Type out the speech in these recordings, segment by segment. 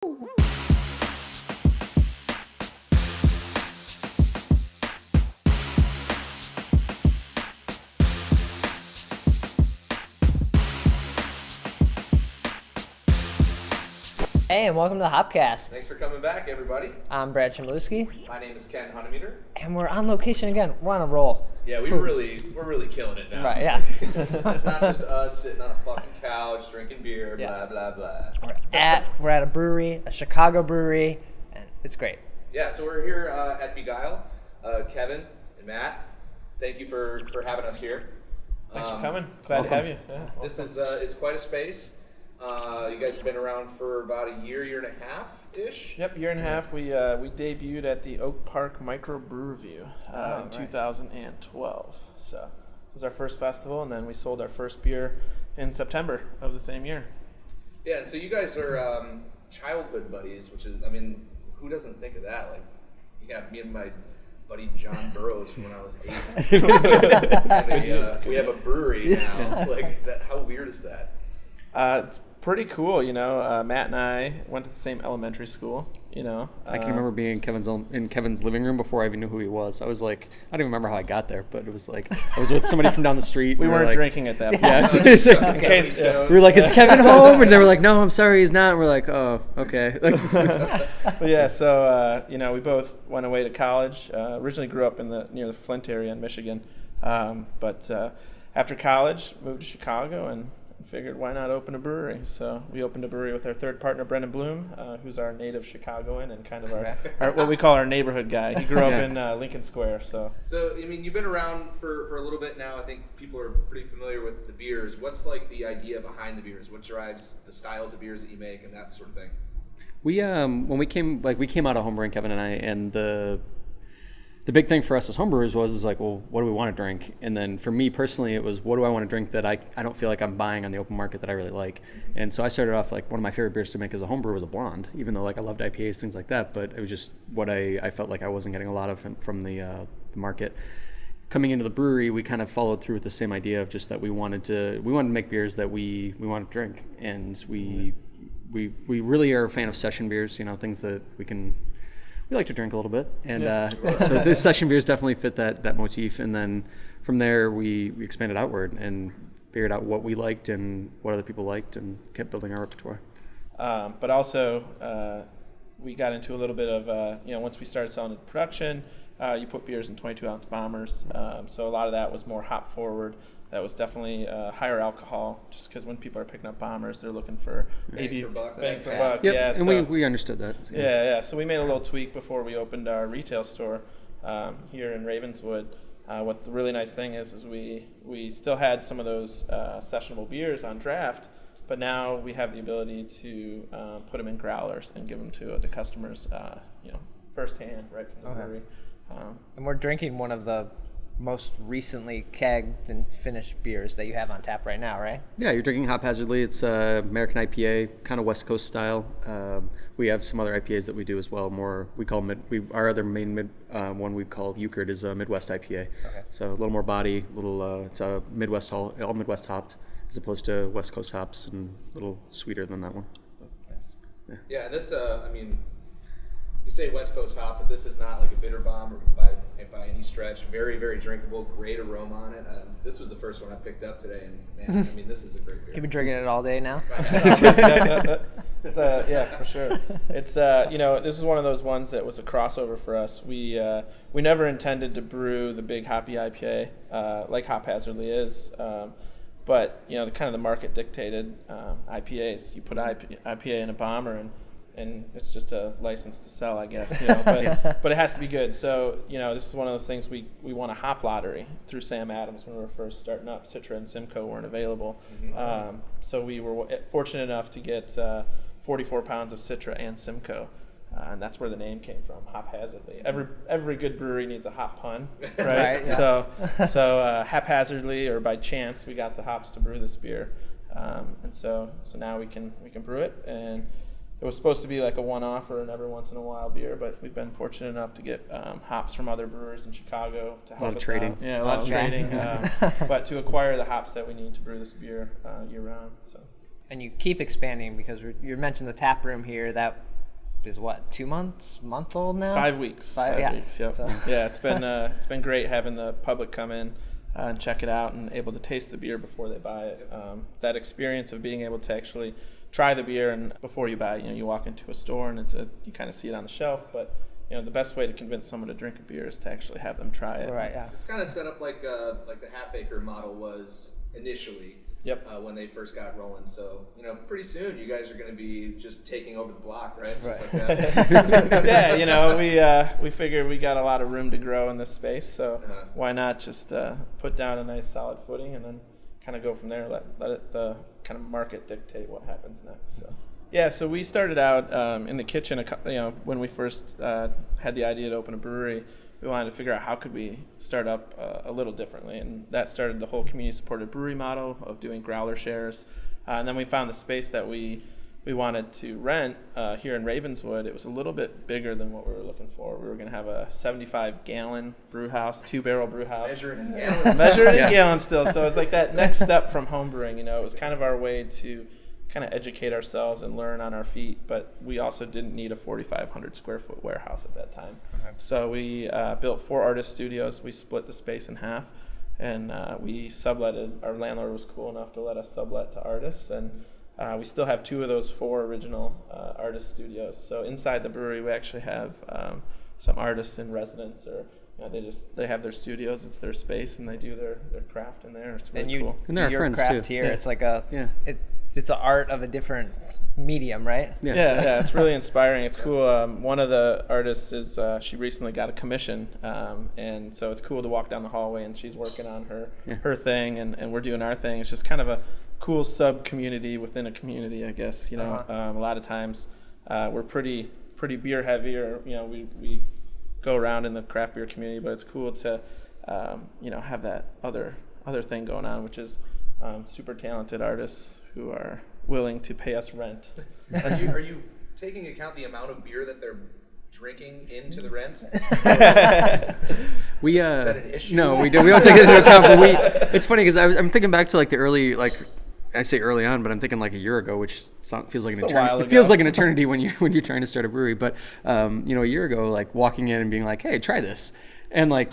Hey, and welcome to the Hopcast. Thanks for coming back, everybody. I'm Brad Chmielewski. My name is Ken Hunnemeder. And we're on location again. We're on a roll. Yeah, we're really killing it now. Right, yeah. It's not just us sitting on a fucking couch drinking beer, blah, blah, blah. We're at a brewery, a Chicago brewery, and it's great. Yeah, so we're here at Begyle. Kevin and Matt, thank you for having us here. Thanks for coming. Glad to have you. Yeah, this is it's quite a space. You guys have been around for about a year and a half-ish? Yep, year and a half. We debuted at the Oak Park Micro Brew Review in 2012. So it was our first festival, and then we sold our first beer in September of the same year. Yeah, and so you guys are childhood buddies, which is, I mean, who doesn't think of that? Like, yeah, me and my buddy John Burroughs from when I was 8. And we have a brewery now. Like, how weird is that? It's pretty cool, you know. Matt and I went to the same elementary school, you know. I can remember being in Kevin's living room before I even knew who he was. I was like, I don't even remember how I got there, but it was like, I was with somebody from down the street. We weren't like, drinking at that point. Yeah, We were like, is Kevin home? And they were like, no, I'm sorry, he's not. And we're like, oh, okay. But yeah, so, you know, we both went away to college. Originally grew up near the Flint area in Michigan. But after college, moved to Chicago and figured why not open a brewery. So we opened a brewery with our third partner, Brendan Bloom, who's our native Chicagoan and kind of our what we call our neighborhood guy. He grew up in Lincoln Square. So I mean, you've been around for a little bit now. I think people are pretty familiar with the beers. What's like the idea behind the beers? What drives the styles of beers that you make and that sort of thing? We when we came out of homebrewing, Kevin and I, and the big thing for us as homebrewers was like, well, what do we want to drink? And then for me personally, it was, what do I want to drink that I don't feel like I'm buying on the open market that I really like? And so I started off, like, one of my favorite beers to make as a homebrewer was a blonde, even though like I loved IPAs, things like that, but it was just what I felt like I wasn't getting a lot of from the market. Coming into the brewery, we kind of followed through with the same idea of just that we wanted to make beers that we wanted to drink. And we really are a fan of session beers, you know, things that we like to drink a little bit, and so this session beers definitely fit that motif. And then from there, we expanded outward and figured out what we liked and what other people liked, and kept building our repertoire. But also, we got into a little bit of, you know, once we started selling to production, you put beers in 22-ounce bombers. So a lot of that was more hop forward. That was definitely higher alcohol, just because when people are picking up bombers, they're looking for maybe bang for buck. Yep. Yeah, and so, we understood that. So, yeah. So we made a little tweak before we opened our retail store here in Ravenswood. What the really nice thing is we still had some of those sessionable beers on draft, but now we have the ability to put them in growlers and give them to the customers, you know, firsthand, right from the brewery. And we're drinking one of the most recently kegged and finished beers that you have on tap right now, right? Yeah, you're drinking Haphazardly. It's American IPA, kind of West Coast style. We have some other IPAs that we do as well. More we call our other main one we call Euchred is a Midwest IPA. Okay. So a little more body, it's a Midwest all Midwest hopped as opposed to West Coast hops, and a little sweeter than that one. Nice. Yeah, and this I mean, you say West Coast hop, but this is not like a bitter bomb or by any stretch. Very, very drinkable, great aroma on it. This was the first one I picked up today, and man, I mean, this is a great beer. You've been drinking it all day now? Yeah, for sure. It's you know, this is one of those ones that was a crossover for us. We never intended to brew the big hoppy IPA like Haphazardly is. But you know, the market dictated IPAs. You put IPA in a bomber, and it's just a license to sell, I guess. You know, but it has to be good. So you know, this is one of those things we won a hop lottery through Sam Adams when we were first starting up. Citra and Simcoe weren't available, so we were fortunate enough to get 44 pounds of Citra and Simcoe. And that's where the name came from, Haphazardly. Every good brewery needs a hop pun, right? Yeah. So haphazardly or by chance, we got the hops to brew this beer, and so now we can brew it. And it was supposed to be like a one-off or an every once in a while beer, but we've been fortunate enough to get hops from other brewers in Chicago to help us out. Yeah, a lot of trading, but to acquire the hops that we need to brew this beer year round. So. And you keep expanding because you mentioned the tap room here. That is what, 2 months, month old now? 5 weeks. 5 yeah. weeks. Yep. So- Yeah, it's been great having the public come in and check it out and able to taste the beer before they buy it. That experience of being able to actually try the beer and before you buy it, you walk into a store and you kind of see it on the shelf, but the best way to convince someone to drink a beer is to actually have them try it. Right. Yeah. It's kind of set up like the half acre model was initially. Yep. When they first got rolling. So, pretty soon you guys are going to be just taking over the block, right? Just Right. like that. Yeah, we figured we got a lot of room to grow in this space, so why not just put down a nice solid footing and then kind of go from there, let the kind of market dictate what happens next. So. Yeah, so we started out in the kitchen, when we first had the idea to open a brewery. We wanted to figure out how could we start up a little differently, and that started the whole community-supported brewery model of doing growler shares. And then we found the space that we wanted to rent here in Ravenswood. It was a little bit bigger than what we were looking for. We were going to have a 75-gallon brew house, 2-barrel brew house. Measuring in gallons. Measured in gallons still. So it's like that next step from home brewing. It was kind of our way to kind of educate ourselves and learn on our feet, but we also didn't need a 4,500 square foot warehouse at that time. Okay. So we built 4 artist studios. We split the space in half, and we subletted. Our landlord was cool enough to let us sublet to artists, and we still have 2 of those 4 original artist studios. So inside the brewery, we actually have some artists in residence, or they have their studios. It's their space, and they do their craft in there. It's really cool. And they're our your friends craft too. here. Yeah. It's like it's an art of a different medium, right? Yeah, it's really inspiring. It's cool. One of the artists is she recently got a commission, and so it's cool to walk down the hallway and she's working on her thing, and we're doing our thing. It's just kind of a cool sub community within a community, I guess. A lot of times we're pretty beer heavy, or we go around in the craft beer community, but it's cool to have that other thing going on, which is super talented artists who are willing to pay us rent. Are you taking account the amount of beer that they're drinking into the rent? We Is that an issue? no, we don't take it into account. But it's funny because I'm thinking back to like the early, like I say early on, but I'm thinking like a year ago, which feels like an eternity. It feels like an eternity when you're trying to start a brewery. But a year ago, like walking in and being like, hey, try this, and like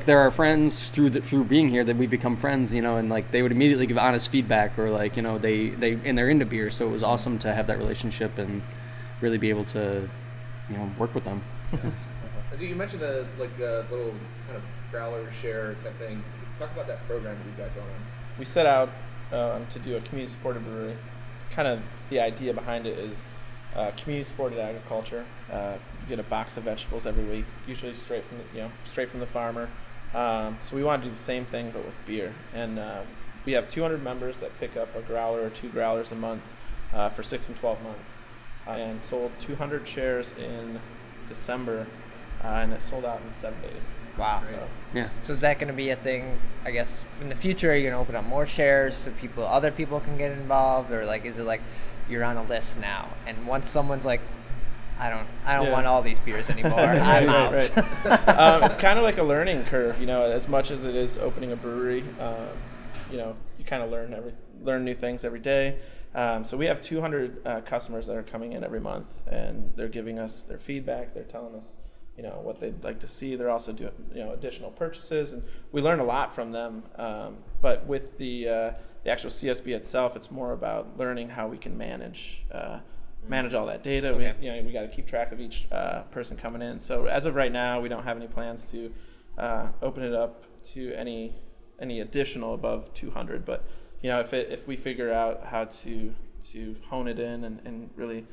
there are friends through being here that we become friends, and like they would immediately give honest feedback, or like they're into beer, so it was awesome to have that relationship and really be able to work with them. So you mentioned the little kind of growler share type thing. Talk about that program that you've got going on. We set out to do a community supported brewery. Kind of the idea behind it is community supported agriculture. You get a box of vegetables every week, usually straight from the farmer. So we want to do the same thing but with beer. And we have 200 members that pick up a growler or 2 growlers a month for 6 and 12 months, and sold 200 shares in December, and it sold out in 7 days. Wow. Yeah. So is that going to be a thing, I guess, in the future? Are you going to open up more shares so other people can get involved, or like is it like you're on a list now, and once someone's like, I don't want all these beers anymore, I'm out. Right. It's kind of like a learning curve, as much as it is opening a brewery. You kind of learn new things every day. So we have 200 customers that are coming in every month, and they're giving us their feedback. They're telling us, what they'd like to see. They're also doing, additional purchases, and we learn a lot from them. But with the actual CSB itself, it's more about learning how we can manage all that data. Okay. We got to keep track of each person coming in. So as of right now, we don't have any plans to open it up to any additional above 200. But if we figure out how to hone it in and really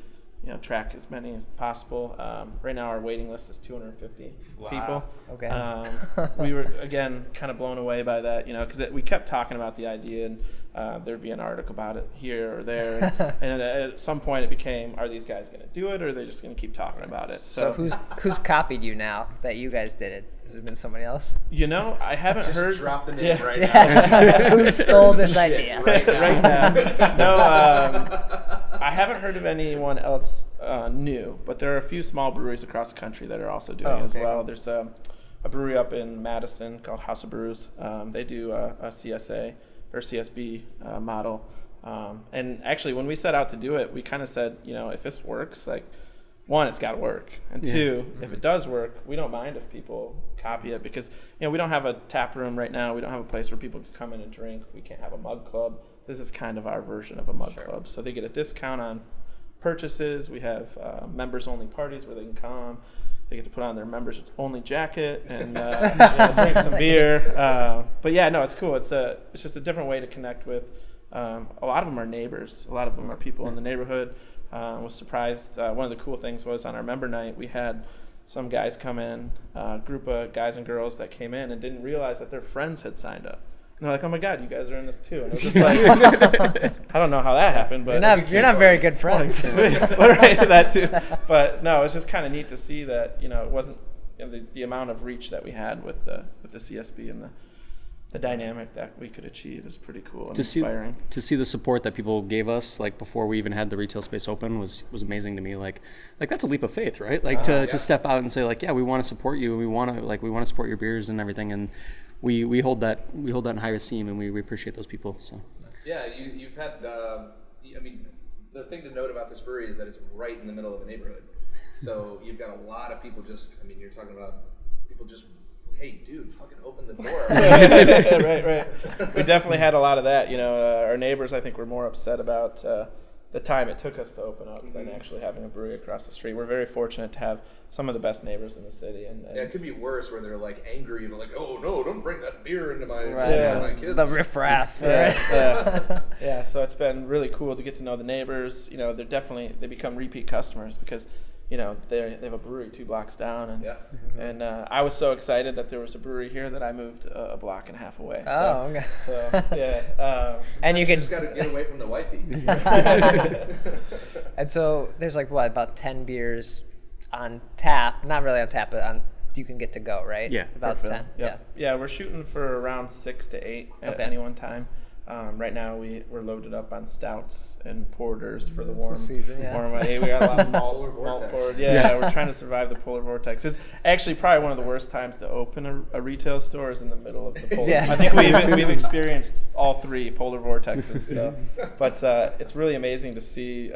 track as many as possible. Right now our waiting list is 250 people. Okay. We were again kind of blown away by that, because we kept talking about the idea, and there'd be an article about it here or there, and at some point it became, are these guys going to do it, or are they just going to keep talking about it? So who's copied you now that you guys did it? Has it been somebody else? I haven't Just heard. drop the name right now. Who stole this idea? Right now. Right now. No, I haven't heard of anyone else new, but there are a few small breweries across the country that are also doing it as well. Cool. There's a brewery up in Madison called House of Brews. They do a CSA or CSB model. And actually, when we set out to do it, we kind of said, if this works, like, one, it's got to work, and two, if it does work, we don't mind if people copy it, because we don't have a tap room right now. We don't have a place where people can come in and drink. We can't have a mug club. This is kind of our version of a mug club. So they get a discount on purchases. We have members only parties where they can come. They get to put on their members only jacket and drink some beer. But yeah, no, it's cool. It's just a different way to connect with. A lot of them are neighbors. A lot of them are people in the neighborhood. Was surprised. One of the cool things was on our member night, we had some guys come in, a group of guys and girls that came in and didn't realize that their friends had signed up. And they're like, "Oh my God, you guys are in this too." And it was just like, I don't know how that happened, but you're not very good friends. Sweet. Right, that too. But no, it's just kind of neat to see that it wasn't the amount of reach that we had with the CSB and the dynamic that we could achieve is pretty cool and inspiring. To see the support that people gave us, like before we even had the retail space open, was amazing to me. Like that's a leap of faith, right? Like to step out and say, like, yeah, we want to support you, and we want to support your beers and everything, and we hold that in high esteem, and we appreciate those people. So yeah, you've had I mean, the thing to note about this brewery is that it's right in the middle of a neighborhood, so you've got a lot of people you're talking about people just, hey, dude, fucking open the door. Right. We definitely had a lot of that. Our neighbors, I think, were more upset about the time it took us to open up than actually having a brewery across the street. We're very fortunate to have some of the best neighbors in the city. And yeah, it could be worse where they're like angry and like, oh no, don't bring that beer into my my kids. The riffraff. Yeah. So it's been really cool to get to know the neighbors. They become repeat customers because they have a brewery 2 blocks down, and I was so excited that there was a brewery here that I moved a block and a half away. Okay. So yeah, and you just got to get away from the wifey. And so there's about 10 beers on tap, not really on tap, but you can get to go, right? Yeah, about 10. Yeah, we're shooting for around 6 to 8 at any one time. Right now we're loaded up on stouts and porters for the warm season. Hey, we got a lot of malt forward. Yeah, we're trying to survive the polar vortex. It's actually probably one of the worst times to open a retail store is in the middle of the polar. Yeah. I think we've experienced all 3 polar vortexes. So. But it's really amazing to see.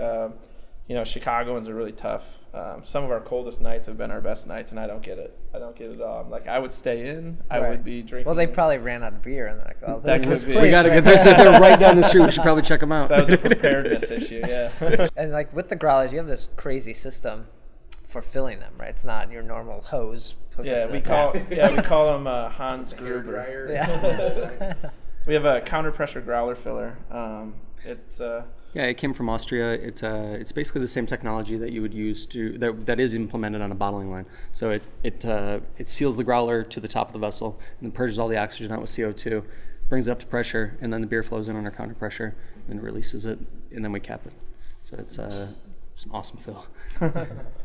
Chicagoans are really tough. Some of our coldest nights have been our best nights, and I don't get it. I all. I'm like, I would stay in. I would be drinking. Well, they probably ran out of beer, and they're like, "Oh, that this could be. We gotta get there. They're right down the street. We should probably check them out." So that was a preparedness issue. Yeah. And with the growlers, you have this crazy system for filling them, right? It's not your normal hose. Yeah, we call them Hans Gruber. Yeah. We have a counter pressure growler filler. It came from Austria. It's basically the same technology that you would use that is implemented on a bottling line. So it seals the growler to the top of the vessel and purges all the oxygen out with CO2, brings it up to pressure, and then the beer flows in under counter pressure and releases it, and then we cap it. So it's an awesome fill.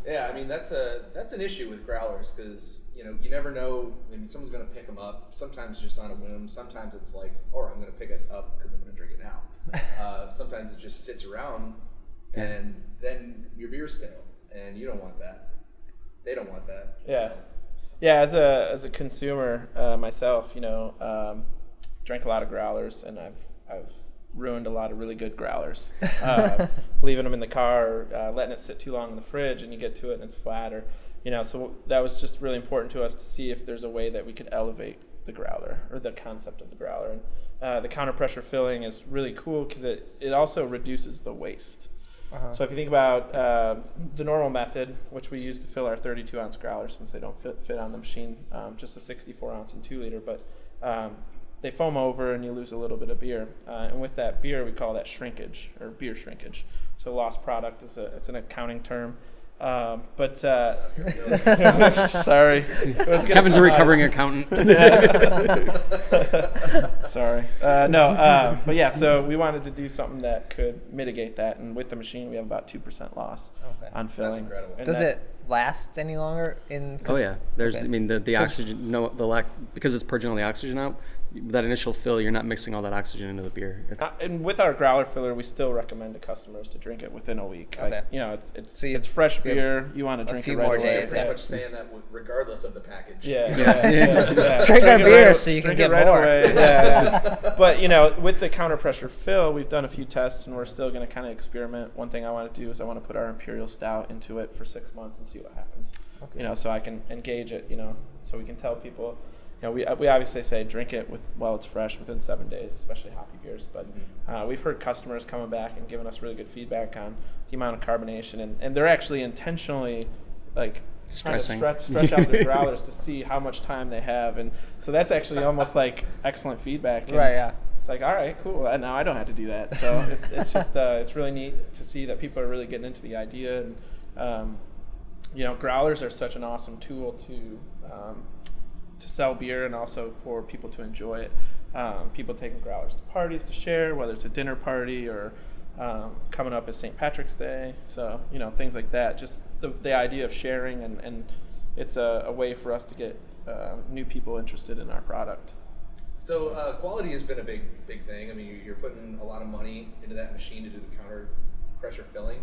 Yeah, I mean that's an issue with growlers because you never know. I mean, someone's gonna pick them up. Sometimes just on a whim. Sometimes it's like, I'm gonna pick it up because I'm gonna drink it now. Sometimes it just sits around, and then your beer's stale, and you don't want that. They don't want that. Yeah, so. Yeah. As a consumer myself, drank a lot of growlers, and I've ruined a lot of really good growlers. Leaving them in the car, or letting it sit too long in the fridge, and you get to it and it's flat, or So that was just really important to us to see if there's a way that we could elevate the growler or the concept of the growler. And the counter pressure filling is really cool because it also reduces the waste. So if you think about the normal method, which we use to fill our 32-ounce growlers since they don't fit on the machine, just a 64-ounce and 2-liter, but they foam over and you lose a little bit of beer. And with that beer, we call that shrinkage or beer shrinkage. So lost product it's an accounting term. Sorry. Kevin's a recovering accountant. Sorry. But yeah, so we wanted to do something that could mitigate that, and with the machine we have about 2% loss on filling. That's incredible. And Does it last any longer? Oh yeah, there's I mean the oxygen because it's purging all the oxygen out. that initial fill, you're not mixing all that oxygen into the beer. And with our growler filler, we still recommend to customers to drink it within a week. Okay. Like, you know, it's So it's fresh beer. You want to drink few it right more away. days, Pretty yeah. much saying that regardless of the package. Yeah. Drink our it beer right, so you can drink get it right more. away. Yeah. But you know, with the counter pressure fill, we've done a few tests, and we're still going to kind of experiment. One thing I want to do is I want to put our imperial stout into it for 6 months and see what happens. Okay. You know, so I can engage it. You know, so we can tell people. You know, we obviously say drink it while it's fresh within 7 days, especially hoppy beers. But we've heard customers coming back and giving us really good feedback on the amount of carbonation, and they're actually intentionally like Stressing. trying to stretch out their growlers to see how much time they have, and so that's actually almost like excellent feedback. And Right, yeah. It's like, all right, cool. And now I don't have to do that. So it's just it's really neat to see that people are really getting into the idea, and you know, growlers are such an awesome tool to sell beer and also for people to enjoy it. People taking growlers to parties to share, whether it's a dinner party or coming up as St. Patrick's Day. So, you know, things like that. Just the idea of sharing, and it's a way for us to get new people interested in our product. So quality has been a big thing. I mean, you're putting a lot of money into that machine to do the counter pressure filling.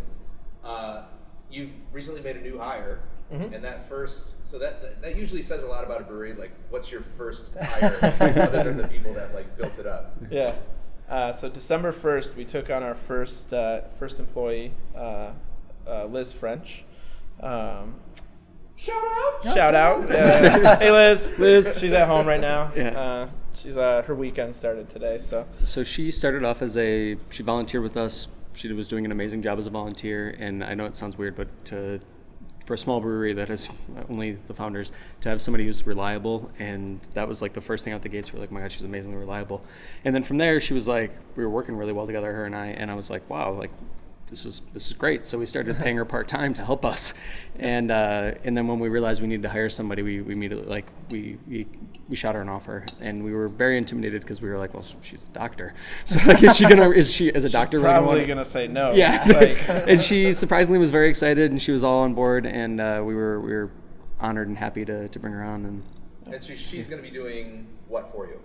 You've recently made a new hire, and that usually says a lot about a brewery. Like, what's your first hire, other than the people that like built it up? Yeah. So December 1st, we took on our first employee, Liz French. Shout out. Hey, Liz. She's at home right now. Yeah. She's her weekend started today, so. So she started off she volunteered with us. She was doing an amazing job as a volunteer, and I know it sounds weird, but for a small brewery that has only the founders, to have somebody who's reliable, and that was like the first thing out the gates. We're like, oh my God, she's amazingly reliable. And then from there, she was like, we were working really well together, her and I was like, wow, like this is great. So we started paying her part-time to help us, and then when we realized we needed to hire somebody, we immediately like we shot her an offer, and we were very intimidated because we were like, well, she's a doctor, so like is she as a doctor Probably gonna say no. Yeah. And she surprisingly was very excited, and she was all on board, and we were honored and happy to bring her on. And so she's going to be doing what for you?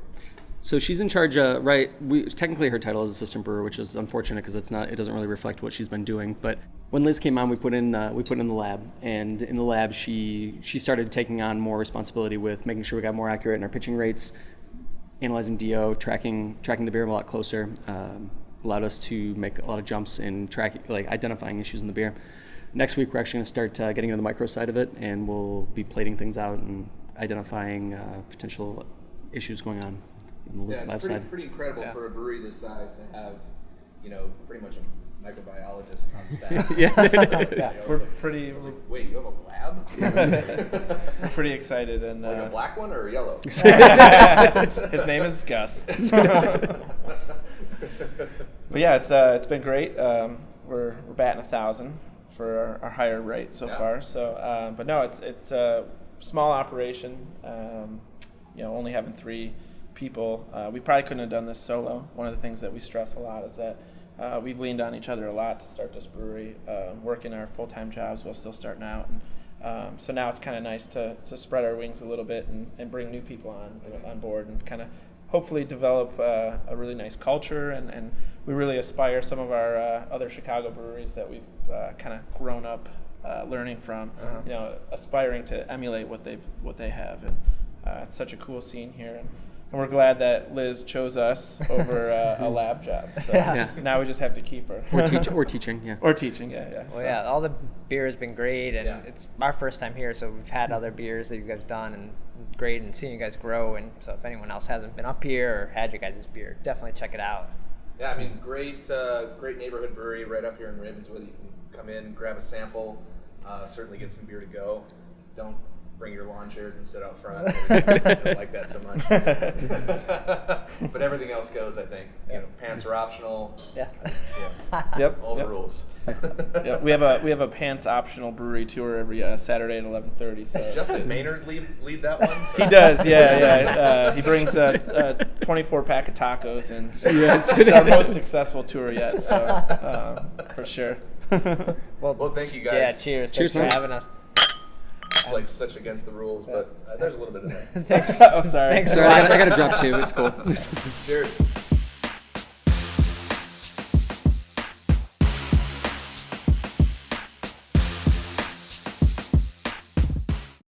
So she's in charge. Technically her title is assistant brewer, which is unfortunate because it doesn't really reflect what she's been doing. But when Liz came on, we put in the lab, and in the lab she started taking on more responsibility with making sure we got more accurate in our pitching rates, analyzing DO, tracking the beer a lot closer. Allowed us to make a lot of jumps in identifying issues in the beer. Next week we're actually going to start getting into the micro side of it, and we'll be plating things out and identifying potential issues going on. It's pretty incredible for a brewery this size to have, pretty much a microbiologist on staff. We're pretty. Wait, you have a lab? We're pretty excited, and like a black one or a yellow? His name is Gus. But yeah, it's been great. We're batting 1,000 for our hire rate so far. So, but no, it's a small operation. Only having 3 people. We probably couldn't have done this solo. One of the things that we stress a lot is that we've leaned on each other a lot to start this brewery, working our full-time jobs while still starting out. And so now it's kind of nice to spread our wings a little bit and bring new people on board and kind of hopefully develop a really nice culture. And we really aspire some of our other Chicago breweries that we've kind of grown up learning from, aspiring to emulate what they have. And it's such a cool scene here. And we're glad that Liz chose us over a lab job. So now we just have to keep her. Or teaching, yeah. Or teaching, yeah. Well, all the beer has been great, and it's our first time here, so we've had other beers that you guys have done, and great, and seeing you guys grow. And so if anyone else hasn't been up here or had your guys' beer, definitely check it out. Yeah, I mean, great neighborhood brewery right up here in Ravenswood. You can come in, grab a sample, certainly get some beer to go. Don't bring your lawn chairs and sit out front. I don't like that so much. But everything else goes, I think. Pants are optional. Yeah. Yep. All the rules. Yeah, we have a pants optional brewery tour every Saturday at 11:30. So Justin Maynard lead that one? He does, yeah. He brings a 24-pack of tacos, and it's our most successful tour yet. So for sure. Well, thank you guys. Yeah, cheers. Thanks for having us. like such against the rules, but there's a little bit in there. Thanks. Oh, sorry. Thanks for Sorry, I watching. got to drop 2. It's cool. Cheers.